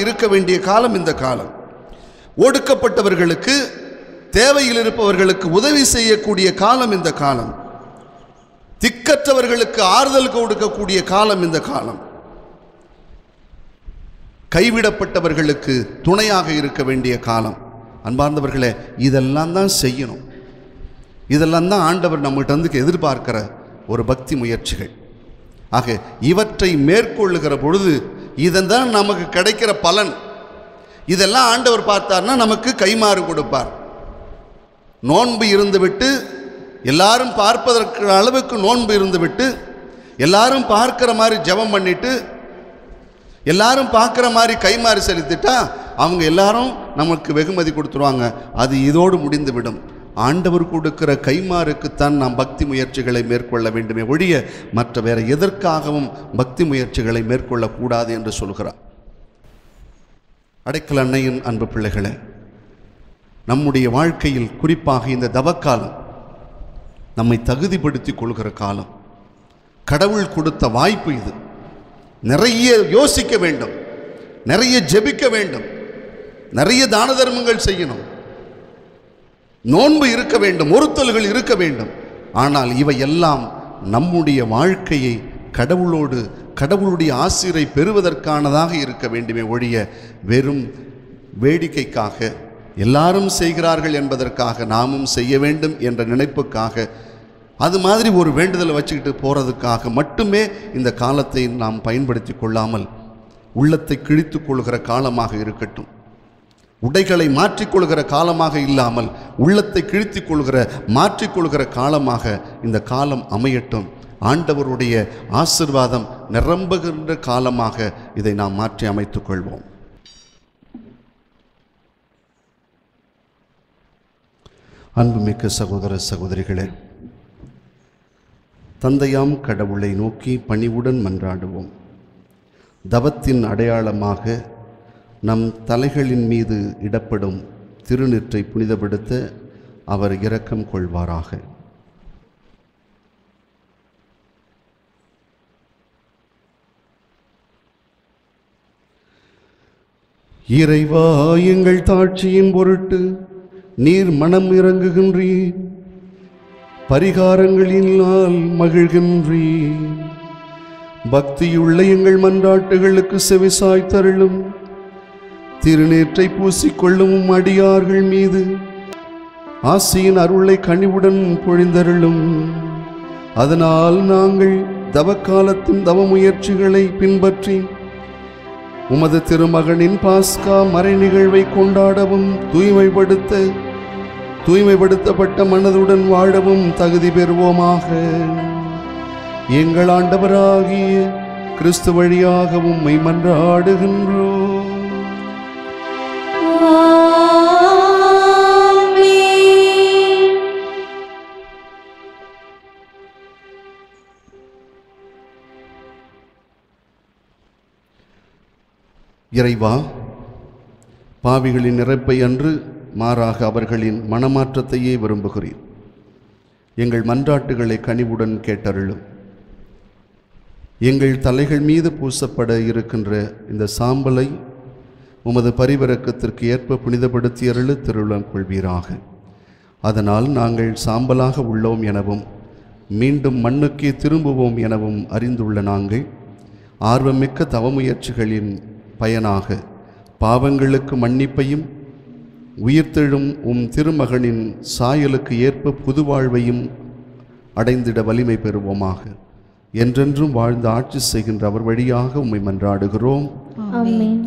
இருக்க வேண்டிய காலம் இந்த காலம். ஒடுக்கப்பட்டவர்களுக்கு, தேவையில் இருப்பவர்களுக்கு உதவி செய்யக்கூடிய காலம் இந்த காலம். திக்கற்றவர்களுக்கு ஆறுதல் கொடுக்கக்கூடிய காலம் இந்த காலம். கைவிடப்பட்டவர்களுக்கு துணையாக இருக்க வேண்டிய காலம். அன்பார்ந்தவர்களே, இதெல்லாம் தான் செய்யணும். இதெல்லாம் தான் ஆண்டவர் நம்மகிட்ட வந்து எதிர்பார்க்கிற ஒரு பக்தி முயற்சிகள். ஆக இவற்றை மேற்கொள்ளுகிற பொழுது இதெல்லாம் நமக்கு கிடைக்கிற பலன். இதெல்லாம் ஆண்டவர் பார்த்தார்னா நமக்கு கைமாறு கொடுப்பார். நோன்பு இருந்துவிட்டு, எல்லாரும் பார்ப்பதற்கு அளவுக்கு நோன்பு இருந்துவிட்டு, எல்லாரும் பார்க்கிற மாதிரி ஜெபம் பண்ணிட்டு, எல்லாரும் பார்க்குற மாதிரி கைமாறு செலுத்திட்டா அவங்க எல்லாரும் நமக்கு வெகுமதி கொடுத்துருவாங்க. அது இதோடு முடிந்துவிடும். ஆண்டவர் கொடுக்கிற கைமாறுக்குத்தான் நாம் பக்தி முயற்சிகளை மேற்கொள்ள வேண்டுமே ஒழிய மற்ற வேறு எதற்காகவும் பக்தி முயற்சிகளை மேற்கொள்ளக்கூடாது என்று சொல்கிறார். அடைக்கல் அன்னையின் அன்பு பிள்ளைகளே, நம்முடைய வாழ்க்கையில் குறிப்பாக இந்த தவக்காலம் நம்மை தகுதிப்படுத்தி கொள்கிற காலம். கடவுள் கொடுத்த வாய்ப்பு இது. நிறைய யோசிக்க வேண்டும், நிறைய ஜெபிக்க வேண்டும், நிறைய தான தர்மங்கள் செய்யணும், நோன்பு இருக்க வேண்டும், ஒருத்தல்கள் இருக்க வேண்டும். ஆனால் இவை எல்லாம் நம்முடைய வாழ்க்கையை கடவுளோடு, கடவுளுடைய ஆசீரை பெறுவதற்கானதாக இருக்க வேண்டுமே ஒழிய வெறும் வேடிக்கைக்காக, எல்லாரும் செய்கிறார்கள் என்பதற்காக நாமும் செய்ய வேண்டும் என்ற நினைப்புக்காக, அது மாதிரி ஒரு வேண்டுதலை வச்சுக்கிட்டு போகிறதுக்காக மட்டுமே இந்த காலத்தை நாம் பயன்படுத்தி கொள்ளாமல் உள்ளத்தை கிழித்து கொள்கிற காலமாக இருக்கட்டும். உடைகளை மாற்றிக்கொள்கிற காலமாக இல்லாமல் உள்ளத்தை கிழித்து கொள்கிற, மாற்றிக்கொள்கிற காலமாக இந்த காலம் அமையட்டும். ஆண்டவருடைய ஆசீர்வாதம் நிரம்புகின்ற காலமாக இதை நாம் மாற்றி அமைத்துக் கொள்வோம். அன்புமிக்க சகோதர சகோதரிகளே, தந்தையாம் கடவுளை நோக்கி பணிவுடன் மன்றாடுவோம். தவத்தின் அடையாளமாக நம் தலைகளின் மீது இடப்படும் திருநீற்றை புனிதப்படுத்த அவர் இரக்கம் கொள்வாராக. இறைவா, எங்கள் தாட்சியின் பொருட்டு நீர் மனம் இறங்குகின்றீர், பரிகாரங்களினால் மகிழ்கின்றீர். பக்தியுள்ள எங்கள் மன்றாட்டுகளுக்கு செவிசாய் தருளும். திருநீற்றை பூசிக்கொள்ளும் அடியார்கள் மீது ஆசியின் அருளை கனிவுடன் பொழிந்தருளும். அதனால் நாங்கள் தவக்காலத்தின் தவ முயற்சிகளை பின்பற்றி உமது திருமகனின் பாஸ்கா மறை நிகழ்வை கொண்டாடவும் தூய்மைப்படுத்தப்பட்ட மனதுடன் வாழவும் தகுதி பெறுவோமாக. எங்கள் ஆண்டவராகிய கிறிஸ்து வழியாக உம்மை மன்றாடுகின்றோம். இறைவா, பாவிகளின் இறப்பை அன்று மாறாக அவர்களின் மனமாற்றத்தையே விரும்புகிறீர். எங்கள் மன்றாட்டுகளை கனிவுடன் கேட்டருளும். எங்கள் தலைகள் மீது பூசப்பட இருக்கின்ற இந்த சாம்பலை உமது பரிவிரக்கத்திற்கு ஏற்ப புனிதப்படுத்தி அருள திருவுளம் கொள்வீராக. அதனால் நாங்கள் சாம்பலாக உள்ளோம் எனவும் மீண்டும் மண்ணுக்கே திரும்புவோம் எனவும் அறிந்துள்ள நாங்கள் ஆர்வமிக்க தவமுயற்சிகளின் பயனாக பாவங்களுக்கு மன்னிப்பையும் உயிர்த்தெழும் திருமகனின் சாயலுக்கு ஏற்ப புது வாழ்வையும் அடைந்திட வலிமை பெறுவோமாக. என்றென்றும் வாழ்ந்து ஆட்சி செய்கின்ற அவர் வழியாக உம்மை மன்றாடுகிறோம். ஆமென்.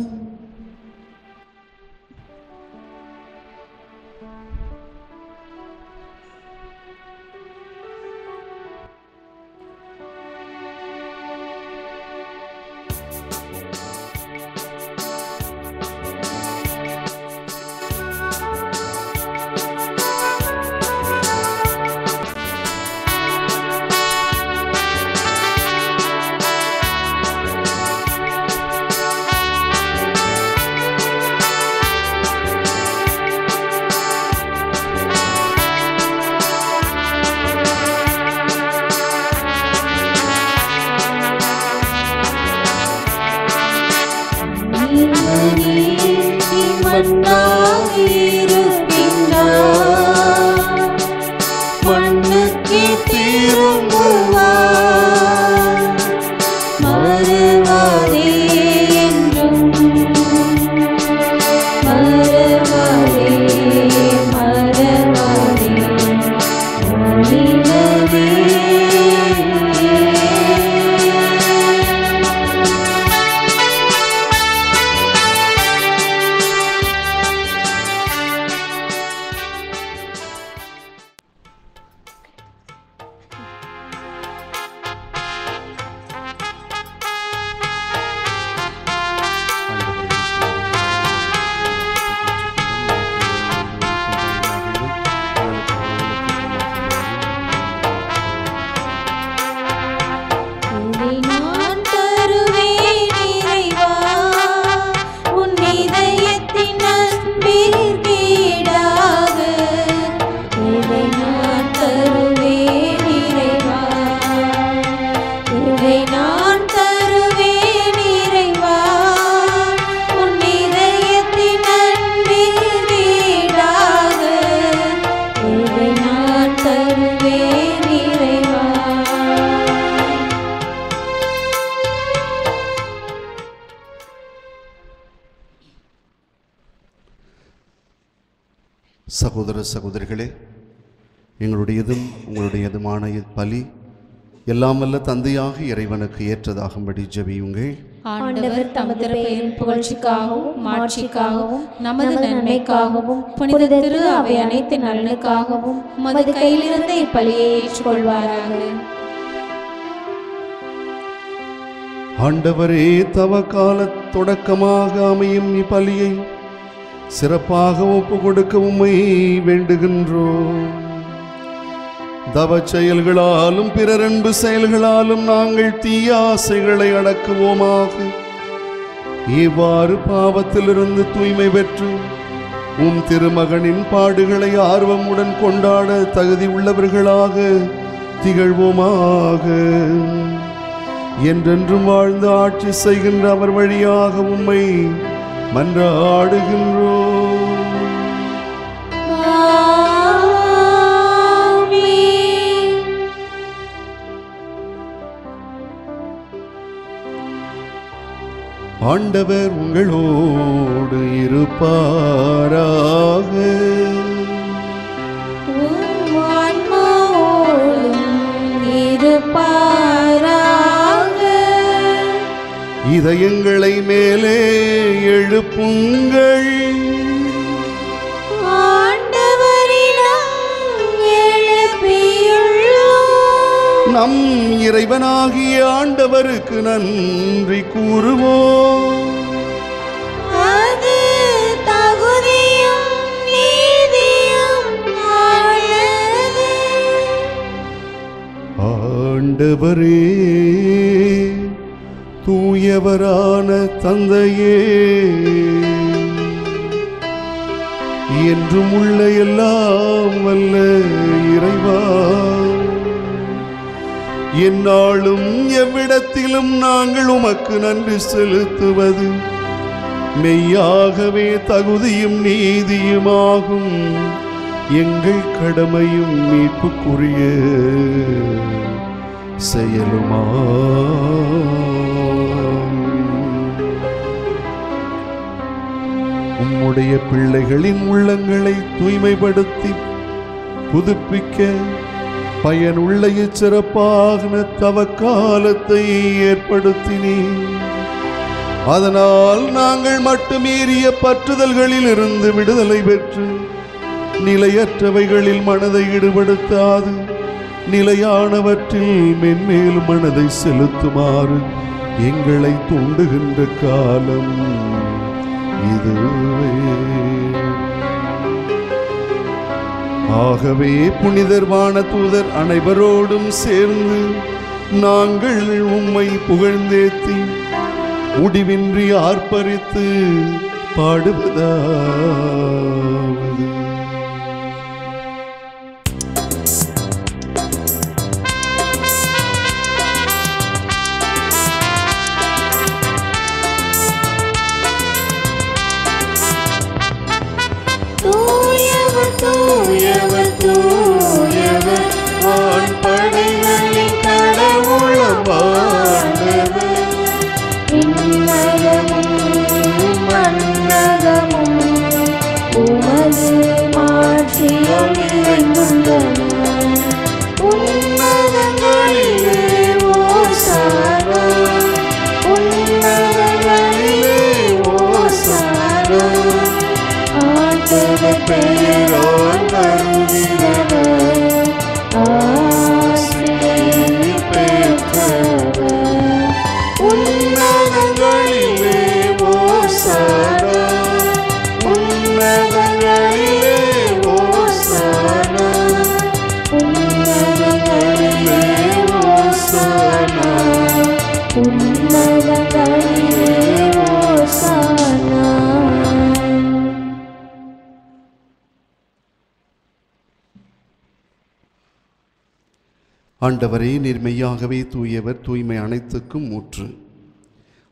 மண்ணுக்கு திரும்புவார், மறுவாதே என்றும் மறுவாதே மறுவாதே மனிதனே. சகோதர சகோதரிகளே, எங்களுடையதும் உங்களுடையதுமான பலி எல்லாம் வல்ல தந்தையாக இறைவனுக்கு ஏற்றதாகும்படி ஜெபியுங்கள். ஆண்டவர் தமது பெயரின் புகழ்ச்சிக்காகவும் மாட்சிக்காகவும் நமது நன்மைக்காகவும் புனித திரு அவை அனைத்து நலனுக்காகவும் உமது கையிலிருந்து இப்பலியை ஏற்றுக்கொள்வாராக. ஆண்டவரே, தவ கால தொடக்கமாக அமையும் இப்பலியை சிறப்பாக ஒப்பு கொடுக்க உம்மை வேண்டுகின்றோம். தவ செயல்களாலும் பிறரன்பு செயல்களாலும் நாங்கள் தீய ஆசைகளை அடக்குவோமாக. இவ்வாறு பாவத்திலிருந்து தூய்மை பெற்று உம் திருமகனின் பாடுகளை ஆர்வமுடன் கொண்டாட தகுதி உள்ளவர்களாக திகழ்வோமாக. என்றென்றும் வாழ்ந்து ஆட்சி செய்கின்ற அவர் வழியாக உம்மை மன்றாடுகின்றோம். ஆண்டவர் உங்களோடு இருப்பாராக. இதயங்களை மேலே எழுப்புங்கள். நம் இறைவனாகிய ஆண்டவருக்கு நன்றி கூறுவோம். அது தகுதியும் நீதியும் ஆனது. ஆண்டவரே, தூயவரான தந்தையே, என்றும் உள்ள எல்லாம் வல்ல இறைவா, எந்நாளும் எவ்விடத்திலும் நாங்கள் உமக்கு நன்றி செலுத்துவது மெய்யாகவே தகுதியும் நீதியுமாகும். எங்கள் கடமையும் மீட்புக்குரிய செயலுமா. உம்முடைய பிள்ளைகளின் உள்ளங்களை தூய்மைப்படுத்தி புதுப்பிக்க பயனுள்ள சிறப்பான தவக்காலத்தை ஏற்படுத்தினீர். அதனால் நாங்கள் மட்டுமீறிய பற்றுதல்களில் இருந்து விடுதலை பெற்று நிலையற்றவைகளில் மனதை ஈடுபடுத்தாது நிலையானவற்றில் மென்மேலும் மனதை செலுத்துமாறு எங்களை தூண்டுகின்ற காலம் இதுவே. ஆகவே புனிதர்வான தூதர் அனைவரோடும் சேர்ந்து நாங்கள் உம்மை புகழ்ந்தேத்தி முடிவின்றி ஆர்ப்பரித்து பாடுவதாவது. தூயவர் வான்படைகளின் கடவுளம் ஆண்டவர். விண்ணகமும் மண்ணகமும் உமது மாட்சியால் நிறைந்துள்ளன. உன்னதங்களிலே ஓசானா, உன்னதங்களிலே ஓசானா. ஆண்டவர் பெயரால் வருகிறவர் ஆசி பெற்றவர். உன்னதங்களிலே ஓசானா, உன்னதங்களிலே ஓசானா, உன்னதங்களிலே ஓசானா, உன்னதங்களிலே ஓசானா. ஆண்டவரே, நீர் மெய்யாகவே தூயவர், தூய்மை அனைத்துக்கும் ஊற்று.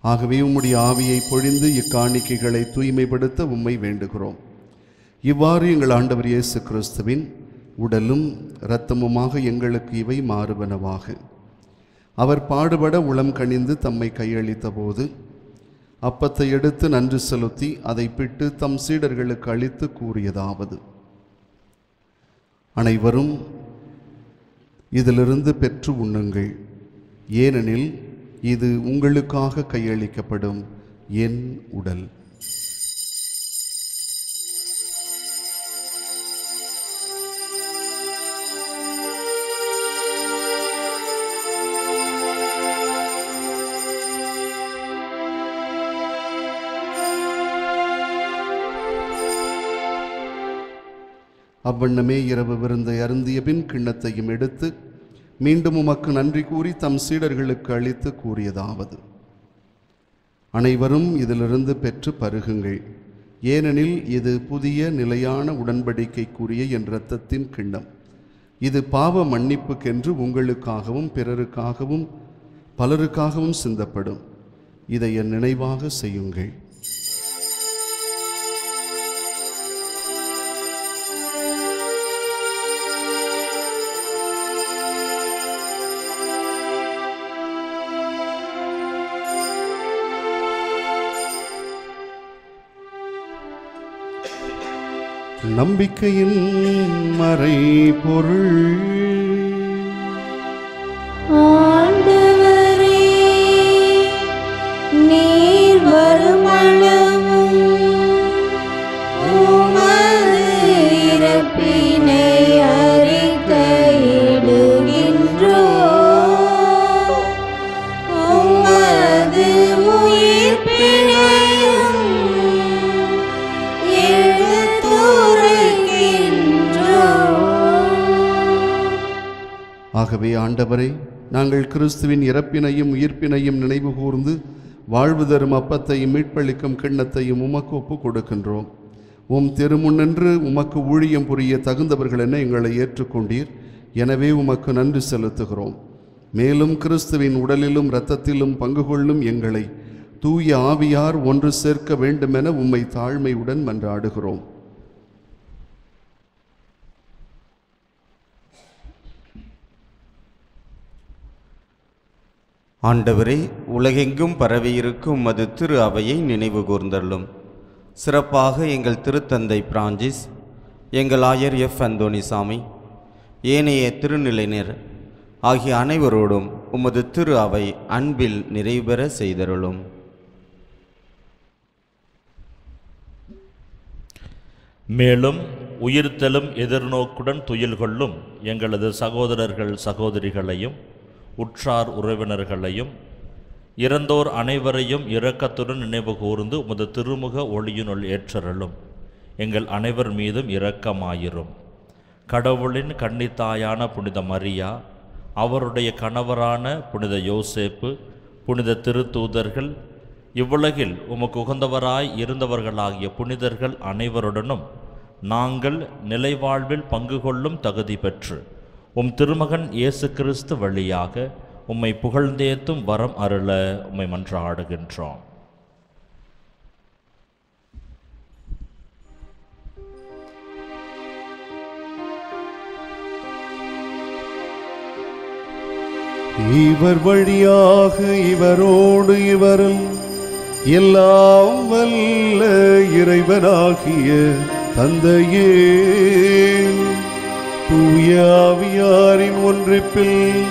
ஆகவே உம்முடைய ஆவியை பொழிந்து இக்காணிக்கைகளை தூய்மைப்படுத்த உம்மை வேண்டுகிறோம். இவ்வாறு எங்கள் ஆண்டவர் இயேசு கிறிஸ்துவின் உடலும் இரத்தமுமாக எங்களுக்கு இவை மாறுவனவாக. அவர் பாடுபட உளம் கனிந்து தம்மை கையளித்த போது அப்பத்தை எடுத்து நன்றி செலுத்தி அதை பிட்டு தம் சீடர்களுக்கு அளித்து கூறியதாவது: அனைவரும் இதிலிருந்து பெற்று உண்ணுங்கள், ஏனெனில் இது உங்களுக்காக கையளிக்கப்படும் என் உடல். அவ்வண்ணமே இரவு விருந்தை அருந்திய பின் கிண்ணத்தையும் எடுத்து மீண்டும் உமக்கு நன்றி கூறி தம் சீடர்களுக்கு அளித்து கூறியதாவது: அனைவரும் இதிலிருந்து பெற்று பருகுங்கள், ஏனெனில் இது புதிய நிலையான உடன்படிக்கைக்குரிய என் இரத்தத்தின் கிண்ணம். இது பாவ மன்னிப்புக்கென்று உங்களுக்காகவும் பிறருக்காகவும் பலருக்காகவும் சிந்தப்படும். இதை என் நினைவாக செய்யுங்கள். நம்பிக்கையின் மறைபொருள். ஆண்டவரே, நீர் வருமளவும் உமது இறப்பினை அறிக்கையிடுகின்றோம். உமது உயிர்ப்பினையும் ஆகவே ஆண்டவரே, நாங்கள் கிறிஸ்துவின் இறப்பினையும் உயிர்ப்பினையும் நினைவு கூர்ந்து வாழ்வு தரும் அப்பத்தையும் மீட்பளிக்கும் கிண்ணத்தையும் உமக்கு ஒப்புக் கொடுக்கின்றோம். உம் திருமுன்னின்று உமக்கு ஊழியம் புரிய தகுந்தவர்கள் என எங்களை ஏற்றுக்கொண்டீர். எனவே உமக்கு நன்றி செலுத்துகிறோம். மேலும் கிறிஸ்துவின் உடலிலும் இரத்தத்திலும் பங்கு கொள்ளும் எங்களை தூய ஆவியார் ஒன்று சேர்க்க வேண்டுமென உம்மை தாழ்மையுடன் மன்றாடுகிறோம். ஆண்டவரே, உலகெங்கும் பரவியிருக்கும் உமது திரு அவையை நினைவு கூர்ந்தருளும். சிறப்பாக எங்கள் திருத்தந்தை பிரான்சிஸ், எங்கள் ஆயர் எஃப் அந்தோணிசாமி, ஏனைய திருநிலையினர் ஆகிய அனைவரோடும் உமது திரு அவை அன்பில் நிறைவுபெற செய்தருளும். மேலும் உயிர்த்தலும் எதிர்நோக்குடன் துயில் கொள்ளும் எங்களது சகோதரர்கள் சகோதரிகளையும் உற்றார் உறவினர்களையும் இறந்தோர் அனைவரையும் இரக்கத்துடன் நினைவு கூர்ந்து உமது திருமுக ஒளியினுள் ஏற்றருளும். எங்கள் அனைவர் மீதும் இரக்கமாயிரும். கடவுளின் கன்னித்தாயான புனித மரியா, அவருடைய கணவரான புனித யோசேப்பு, புனித திருத்தூதர்கள், இவ்வுலகில் உமக்கு உகந்தவராய் இருந்தவர்களாகிய புனிதர்கள் அனைவருடனும் நாங்கள் நிலைவாழ்வில் பங்கு கொள்ளும் தகுதி பெற்று உம் திருமகன் இயேசு கிறிஸ்து வழியாக உம்மை புகழ்ந்தேத்தும் வரம் அருள உம்மை மன்றாடுகின்றோம். இவர் வழியாக இவரோடு இவரும் எல்லாம் வல்ல இறைவனாகிய தந்தையே, தூய ஆவியாரின் ஒன்றிப்பில்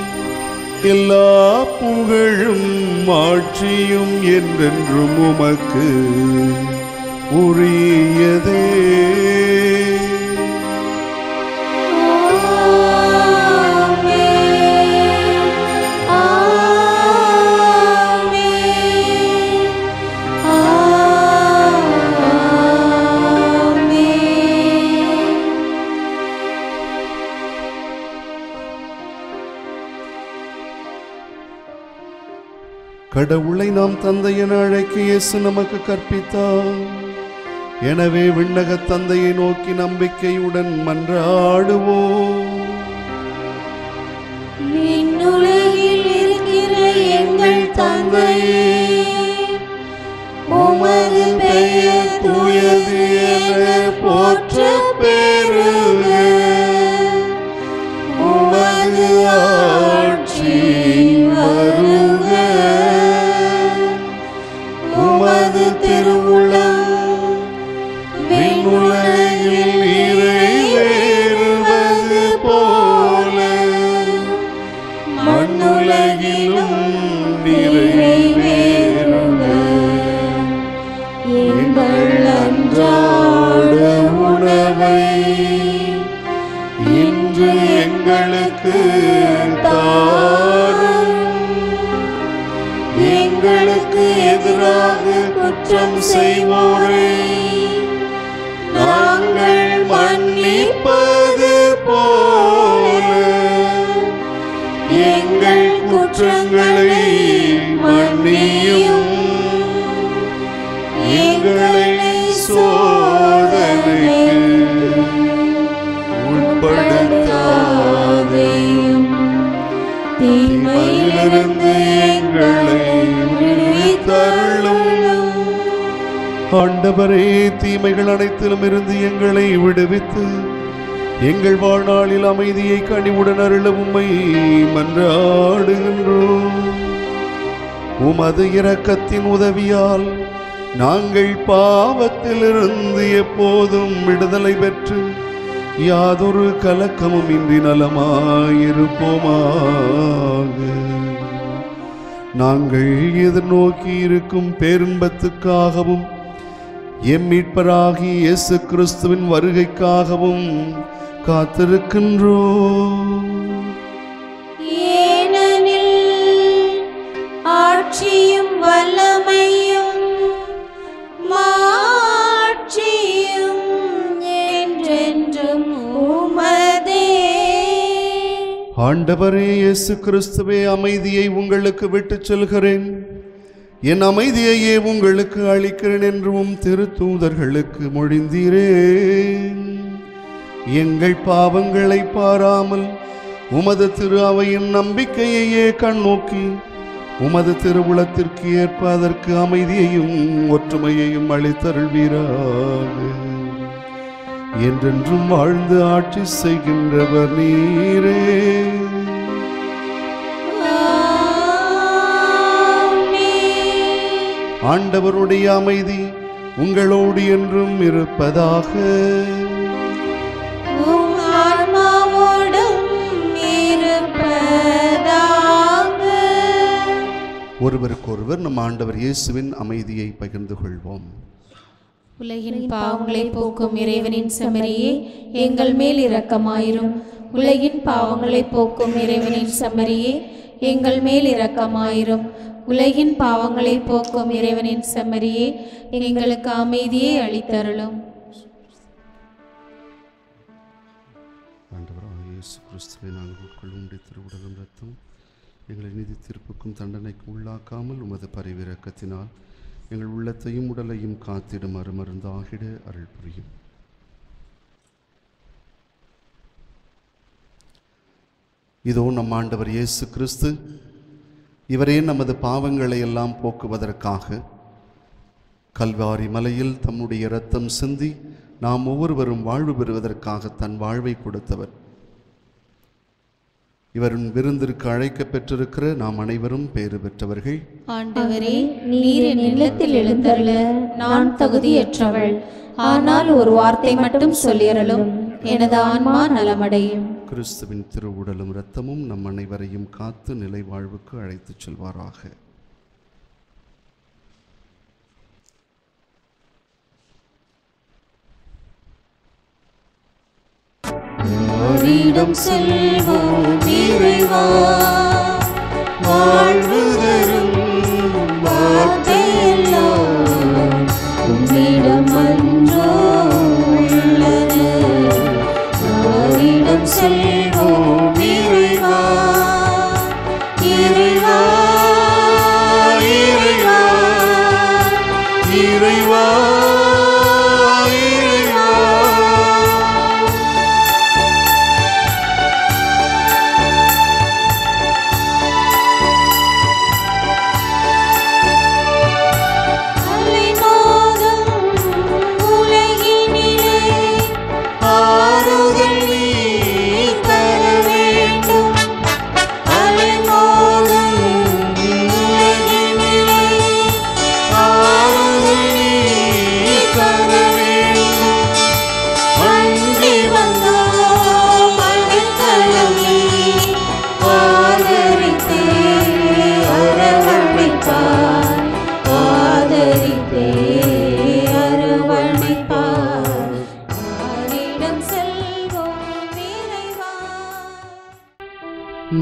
எல்லா புகழும் ஆட்சியும் என்றென்றும் உமக்கு உரியதே. கடவுளை நாம் தந்தை என அழைக்க இயேசு நமக்கு கற்பித்தார். எனவே விண்ணக தந்தையை நோக்கி நம்பிக்கையுடன் மன்றாடுவோம். விண்ணுலகில் இருக்கிற எங்கள் தந்தையே, உமது பெயர் தூயது என போற்றப் பெறுக. உமது ஆட்சி வருக. உமது திருவுளம் விண்ணுலகில் நிறைவேறுவது போல மண்ணுலகிலும் நிறைவேறுக. எங்கள் அன்றாட உணவை இன்று எங்களுக்கு தாரும். எங்களுக்கு எதிராக குற்றம் செய்வோரை நாங்கள் மன்னிப்பது போல எங்கள் குற்றங்களை மன்னியும். எங்களை சோதனைக்கு உட்படுத்தாதேயும், தீமையிலிருந்து எங்களை விடுவித்தருளும். ஆண்டவரே, தீமைகள் அனைத்திலும் இருந்து எங்களை விடுவித்து எங்கள் வாழ்நாளில் அமைதியை கனிவுடன் அருள உம்மை மன்றாடுகின்றோம். உமது இரக்கத்தின் உதவியால் நாங்கள் பாவத்திலிருந்து எப்போதும் விடுதலை பெற்று யாதொரு கலக்கமும் இன்றி நலமாயிருப்போமாக. நாங்கள் எதிர்நோக்கி இருக்கும் பேரின்பத்துக்காகவும் எம் மீட்பராகி இயேசு கிறிஸ்துவின் வருகைக்காகவும் காத்திருக்கின்றோம். ஏனெனில் ஆட்சியும் வல்லமையும் மாட்சியும் என்றென்றும் உமதே. ஆண்டவரே இயேசு கிறிஸ்துவே, அமைதியை உங்களுக்கு விட்டுச் செல்கிறேன், என் அமைதியையே உங்களுக்கு அளிக்கிறேன் என்றும் திருத்தூதர்களுக்கு மொழிந்தீரே. எங்கள் பாவங்களை பாராமல் உமது திரு அவையின் நம்பிக்கையையே கண்ணோக்கி உமது திருவுளத்திற்கு ஏற்ப அதற்கு அமைதியையும் ஒற்றுமையையும் அளித்தருள்வீராக. என்றென்றும் வாழ்ந்து ஆட்சி செய்கின்றவர் நீரே. ஆண்டவருடைய அமைதி உங்களோடு என்றும் இருப்பதாக. உம் ஆன்மாவோடும் இருப்பதாக. ஒருவருக்கொருவர் நம் ஆண்டவர் இயேசுவின் அமைதியை பகிர்ந்து கொள்வோம். உலகின் பாவங்களை போக்கும் இறைவனின் செம்மறியே, எங்கள் மேல் இரக்கமாயிரும். உலகின் பாவங்களை போக்கும் இறைவனின் செம்மறியே, எங்கள் மேல் இரக்கமாயிரும். உலகின் பாவங்களை போக்கும் இறைவனின் செம்மறியே, எங்களுக்கு அமைதியை அளித்தருளும். ஆண்டவராகிய இயேசு கிறிஸ்துவை நாங்கள் உட்கொள்ளும் திருவுடலும் ரத்தம் எங்களை நீதி தீர்ப்புக்கும் தண்டனைக்கும் உள்ளாக்காமல் உமது பரிவிரக்கத்தினால் எங்கள் உள்ளத்தையும் உடலையும் காத்திடும் அருமருந்தாகிட அருள் புரியும். இதோ நம் ஆண்டவர் இயேசு கிறிஸ்து, இவரே நமது பாவங்களை எல்லாம் போக்குவதற்காக கல்வாரி மலையில் தம்முடைய இரத்தம் சிந்தி நாம் ஒவ்வொருவரும் வாழ்வு பெறுவதற்காக தன் வாழ்வை கொடுத்தவர். இவரின் விருந்திற்கு அழைக்க பெற்றிருக்கிற நாம் அனைவரும் பேறு பெற்றவர்கள். ஆண்டவரே, நீர் என் இல்லத்தில் எழுந்தருள நான் தகுதியற்றவள். ஆனால் ஒரு வார்த்தை மட்டும் சொல்லியருளும், எனது ஆன்மா நலமடையும். கிறிஸ்துவின் திருவுடலும் இரத்தமும் நம் அனைவரையும் காத்து நிலை வாழ்வுக்கு அழைத்துச் செல்வாராக. ஓரிடம் செல்வோம் இறைவா, வாழ்வு தரும் வார்த்தையெல்லாம் உம்மிடம் அன்றோ உள்ளது. ஓரிடம் செல்வோம் இறைவா, இறைவா, இறைவா, இறைவா.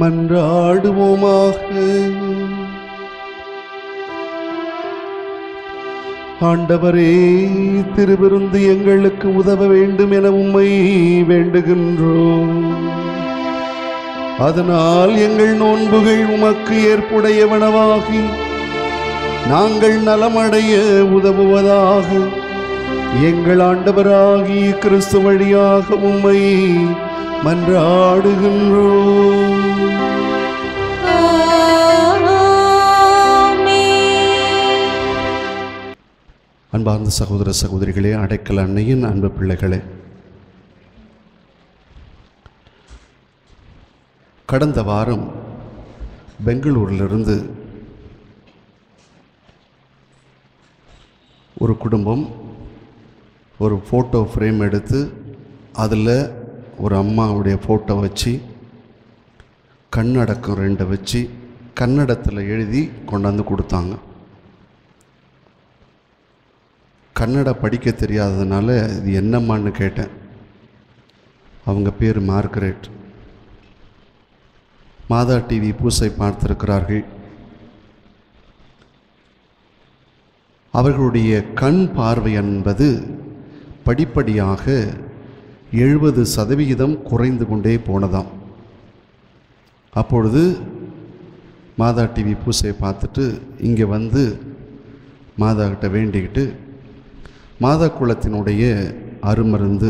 மன்றாடுவோமாக. ஆண்டவரே, திருவிருந்து எங்களுக்கு உதவ வேண்டும் என உம்மை வேண்டுகின்றோம். அதனால் எங்கள் நோன்புகள் உமக்கு ஏற்புடையவனவாகி நாங்கள் நலமடைய உதவுவதாக. எங்கள் ஆண்டவராகிய கிறிஸ்து வழியாக உம்மை மன்றாடுகின்றோம். அன்பார்ந்த சகோதர சகோதரிகளே, அடைக்கல அன்னையின் அன்பு பிள்ளைகளே, கடந்த வாரம் பெங்களூரிலிருந்து ஒரு குடும்பம் ஒரு ஃபோட்டோ ஃப்ரேம் எடுத்து அதில் ஒரு அம்மாவுடைய ஃபோட்டோ வச்சு கண்ணடக்கம் 2 வச்சு கன்னடத்தில் எழுதி கொண்டாந்து கொடுத்தாங்க. கன்னட படிக்க தெரியாததுனால இது என்னம்மான்னு கேட்டேன். அவங்க பேர் மார்கரெட். மாதா டிவி பூசை பார்த்திருக்கிறார்கள். அவர்களுடைய கண் பார்வை என்பது படிப்படியாக 70% குறைந்து கொண்டே போனதாம். அப்பொழுது மாதா டிவி பூசையை பார்த்துட்டு இங்கே வந்து மாதா கிட்ட வேண்டிக்கிட்டு மாதா குலத்தினுடைய அருமருந்து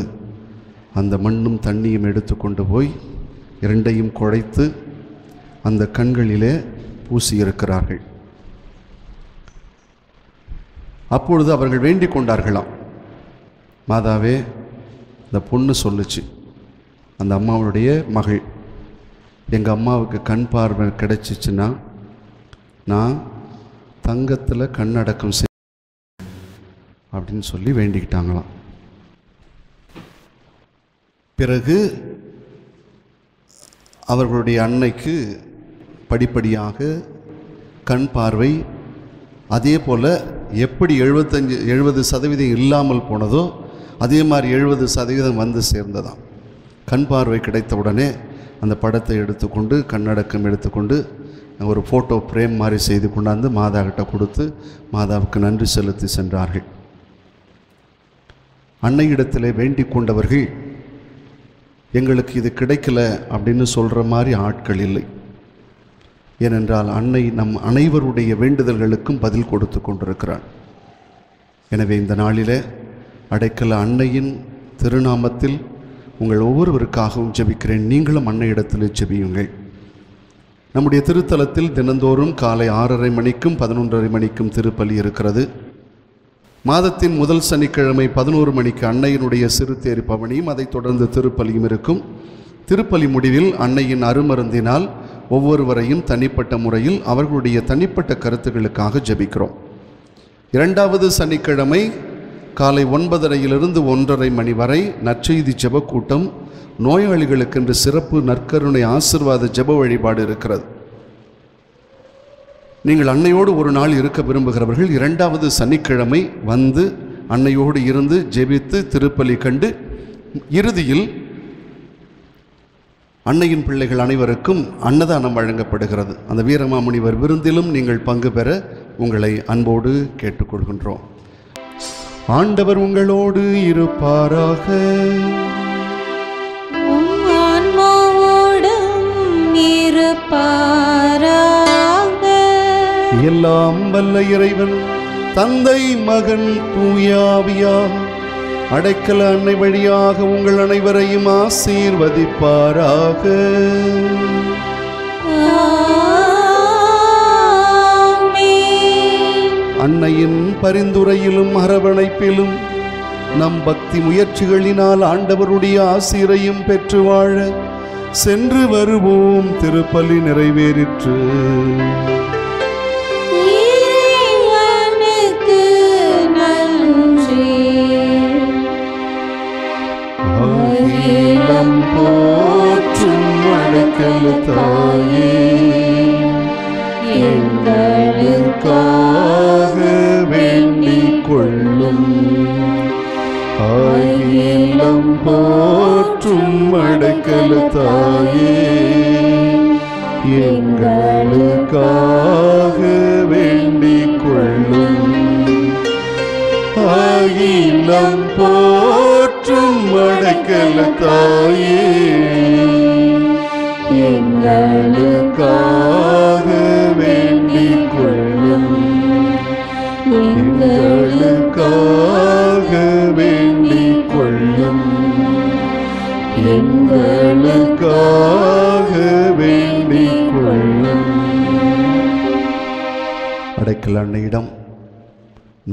அந்த மண்ணும் தண்ணியும் எடுத்து கொண்டு போய் 2ஐயும் குழைத்து அந்த கண்களிலே பூசியிருக்கிறார்கள். அப்பொழுது அவர்கள் வேண்டிக் கொண்டார்களாம், மாதாவே, இந்த பொண்ணு சொல்லுச்சு, அந்த அம்மாவுடைய மகள், எங்கள் அம்மாவுக்கு கண் பார்வை கிடைச்சிச்சுன்னா நான் தங்கத்தில் கண்ணடக்கம் செய் அப்படின்னு சொல்லி வேண்டிக்கிட்டாங்களாம். பிறகு அவர்களுடைய அன்னைக்கு படிப்படியாக கண் பார்வை அதே போல் எப்படி 70% இல்லாமல் போனதோ அதே மாதிரி 70% வந்து சேர்ந்ததாம். கண் பார்வை கிடைத்த உடனே அந்த படத்தை எடுத்துக்கொண்டு கண்ணடக்கம் எடுத்துக்கொண்டு ஒரு ஃபோட்டோ ஃப்ரேம் மாதிரி செய்து கொண்டாந்து மாதா கிட்ட கொடுத்து மாதாவுக்கு நன்றி செலுத்தி சென்றார்கள். அன்னையிடத்திலே வேண்டிக் கொண்டவர்கள் எங்களுக்கு இது கிடைக்கல அப்படின்னு சொல்கிற மாதிரி ஆட்கள் இல்லை. ஏனென்றால் அன்னை நம் அனைவருடைய வேண்டுதல்களுக்கும் பதில் கொடுத்து கொண்டிருக்கிறார். எனவே இந்த நாளிலே அடைக்கல அன்னையின் திருநாமத்தில் உங்கள் ஒவ்வொருவருக்காகவும் ஜெபிக்கிறேன். நீங்களும் அன்னையிடத்தில் ஜெபியுங்கள். நம்முடைய திருத்தலத்தில் தினந்தோறும் காலை 6:30 மணிக்கும் 11:30 மணிக்கும் திருப்பலி இருக்கிறது. மாதத்தின் முதல் சனிக்கிழமை 11 மணிக்கு அன்னையினுடைய சிறுதேர் பவனியும் அதைத் தொடர்ந்து திருப்பலியும் இருக்கும். திருப்பலி முடிவில் அன்னையின் அருமருந்தினால் ஒவ்வொருவரையும் தனிப்பட்ட முறையில் அவர்களுடைய தனிப்பட்ட கருத்துக்களுக்காக ஜெபிக்கிறோம். 2வது சனிக்கிழமை காலை 9:30 1:30 மணி வரை நற்செய்தி ஜெப கூட்டம், நோயாளிகளுக்கென்று சிறப்பு நற்கருணை ஆசீர்வாத ஜெப வழிபாடு இருக்கிறது. நீங்கள் அன்னையோடு ஒரு நாள் இருக்க விரும்புகிறவர்கள் 2வது சனிக்கிழமை வந்து அன்னையோடு இருந்து ஜெபித்து திருப்பலி கண்டு இறுதியில் அன்னையின் பிள்ளைகள் அனைவருக்கும் அன்னதானம் வழங்கப்படுகிறது. அந்த வீரமாமுனிவர் விருந்திலும் நீங்கள் பங்கு பெற உங்களை அன்போடு கேட்டுக்கொள்கின்றோம். ஆண்டவர் உங்களோடு இருப்பாராக. எல்லாம் வல்ல இறைவன் தந்தை மகன் தூயாவியார் அடைக்கல அன்னை வழியாக உங்கள் அனைவரையும் ஆசீர்வதிப்பாராக. அன்னையின் பரிந்துரையிலும் அரவணைப்பிலும் நம் பக்தி முயற்சிகளினால் ஆண்டவருடைய ஆசீரையும் பெற்று வாழ சென்று வருவோம். திருப்பலி நிறைவேறிற்று. போற்றும் அடைக்கல தாயே, எங்களுக்காக வேண்டிக் கொள்ளும். அகிலம் போற்றும் அடைக்கல தாயே, எங்களுக்காக வேண்டிக் கொள்ளும். அகிலம் போற்றும் அடைக்கல தாயே, எங்களுக்காக வேண்டிக் கொள்ளும். எங்களுக்காக வேண்டிக் கொள்ளும். எங்களுக்காக வேண்டிக் கொள்ளும். அடைக்கல அன்னையிடம்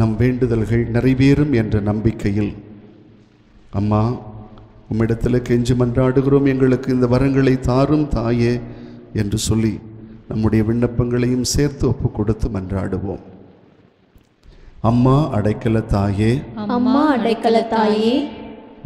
நம் வேண்டுதல்கள் நிறைவேறும் என்ற நம்பிக்கையில், அம்மா உம்மிடத்தில் கெஞ்சி மன்றாடுகிறோம், எங்களுக்கு இந்த வரங்களை தாரும் தாயே என்று சொல்லி நம்முடைய விண்ணப்பங்களையும் சேர்த்து ஒப்பு கொடுத்து மன்றாடுவோம். அம்மா அடைக்கல தாயே, அம்மா அடைக்கல தாயே,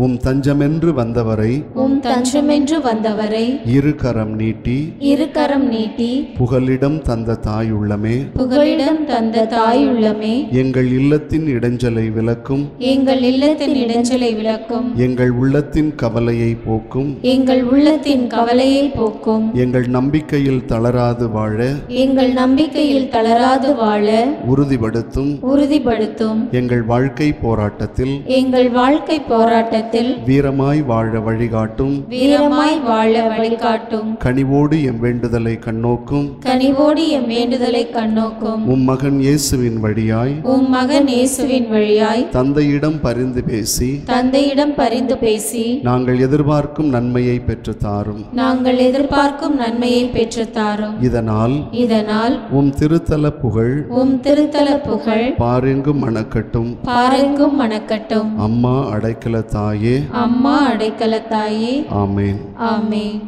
உம் தஞ்சமென்று வந்தவரை, உம் தஞ்சமென்று வந்தவரை இரு கரம் நீட்டி, இரு கரம் நீட்டி புகலிடம் தந்த தாயுள்ளமே, புகலிடம் தந்த தாயுள்ளமே, எங்கள் இல்லத்தின் இடைஞ்சலை விலக்கும், எங்கள் இல்லத்தின் இடைஞ்சலை விலக்கும், எங்கள் உள்ளத்தின் கவலையை போக்கும், எங்கள் உள்ளத்தின் கவலையை போக்கும், எங்கள் நம்பிக்கையில் தளராது வாழ, எங்கள் நம்பிக்கையில் தளராது வாழ உறுதிப்படுத்தும், உறுதிப்படுத்தும். எங்கள் வாழ்க்கை போராட்டத்தில், எங்கள் வாழ்க்கை போராட்டத்தில் வீரமாய் வாழ வழிகாட்டும், வீரமாய் வாழ வழிகாட்டும். கனிவோடு எம் வேண்டுதலை கண்ணோக்கும், கனிவோடு எம் வேண்டுதலை கண்ணோக்கும். உம் மகன் இயேசுவின் வழியாய், உம் மகன் இயேசுவின் வழியாய் தந்தையிடம் பரிந்து பேசி, தந்தையிடம் பரிந்து பேசி நாங்கள் எதிர்பார்க்கும் நன்மையை பெற்று தாரும். நாங்கள் எதிர்பார்க்கும் நன்மையை பெற்று தாரும். இதனால் உம் திருத்தல புகழ், உம் திருத்தல புகழ் பாரெங்கும் மணக்கட்டும். பாரெங்கும் மணக்கட்டும். அம்மா அடைக்கல தாயே, அம்மா அடைக்கல தாயே. ஆமேன். ஆமென்.